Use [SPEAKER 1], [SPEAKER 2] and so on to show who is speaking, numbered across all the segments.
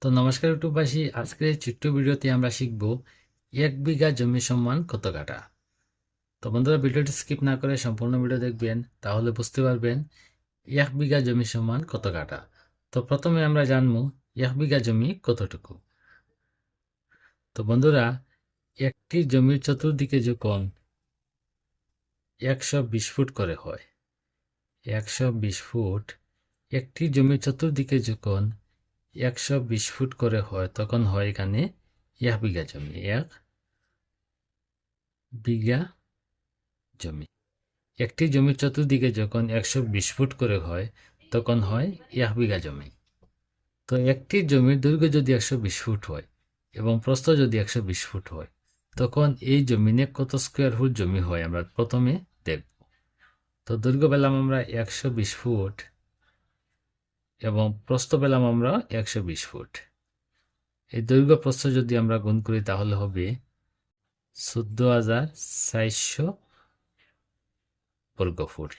[SPEAKER 1] তো নমস্কার ইউটিউববাসী, আজকের এই ছোট্ট ভিডিওতে আমরা শিখব 1 বিঘা জমি সমান কত কাঠা। তো বন্ধুরা, ভিডিওটি স্কিপ না করে সম্পূর্ণ ভিডিও দেখবেন, তাহলে বুঝতে পারবেন 1 বিঘা জমি সমান কত কাঠা। তো প্রথমে আমরা জানবো 1 বিঘা জমি কতটুকু। তো বন্ধুরা, একটি জমির চতুর্দিকে যখন 120 ফুট করে হয়, 120 ফুট, একটি জমির চতুর্দিকে যখন 120 ফুট করে হয়, তখন হয় এখানে 1 বিঘা জমি। 1 বিঘা জমি। একটি জমির চতুর্দিকে যখন 120 ফুট করে হয়, তখন হয় 1 বিঘা জমি। তো একটি জমির দৈর্ঘ্য যদি 120 ফুট হয় এবং প্রস্থ যদি 120 ফুট হয়, তখন এই জমিনে কত স্কোয়ার ফুট জমি হয় আমরা প্রথমে দেখব। তো দৈর্ঘ্য পেলাম আমরা 120 ফুট এবং প্রস্থ পেলাম আমরা 120 ফুট। এই দৈর্ঘ্য প্রস্থ যদি আমরা গুণ করি, তাহলে হবে 14,400 বর্গফুট।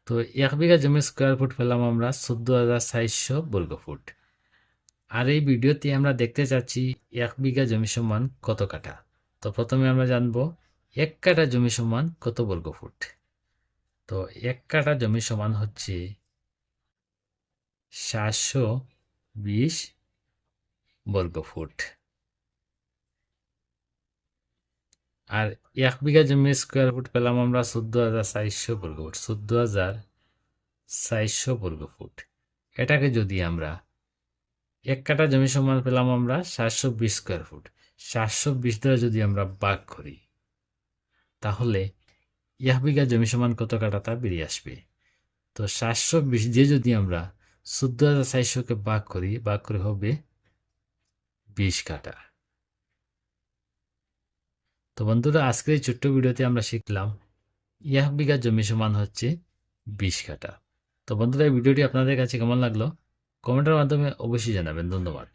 [SPEAKER 1] তো 1 বিঘা জমির স্কোয়ার ফুট পেলাম আমরা 14,400 বর্গফুট। আর এই ভিডিওতে আমরা দেখতে চাচ্ছি 1 বিঘা জমি সমান কত কাঠা। তো প্রথমে আমরা জানবো 1 কাঠা জমি সমান কত বর্গফুট। তো 1 কাঠা জমি সমান হচ্ছে 720 বর্গফুট। আর 1 বিঘা জমির স্কোয়ার ফুট পেলাম আমরা 14,400 বর্গফুট। 14,400 বর্গফুট। এটাকে যদি আমরা 1 কাঠা জমি সমান পেলাম আমরা 720 স্কোয়ার ফুট। 720 দ্বারা যদি আমরা ভাগ করি, তাহলে 1 বিঘা জমি সমান কত কাঠা তা বেরিয়ে আসবে। তো 720 দিয়ে যদি আমরা 14,400-কে ভাগ করে হবে 20 কাঠা। তো বন্ধুরা, আজকের এই ছোট্ট ভিডিওতে আমরা শিখলাম 1 বিঘা জমি সমান হচ্ছে 20 কাঠা। তো বন্ধুরা, এই ভিডিওটি আপনাদের কাছে কেমন লাগলো কমেন্টের মাধ্যমে অবশ্যই জানাবেন। ধন্যবাদ।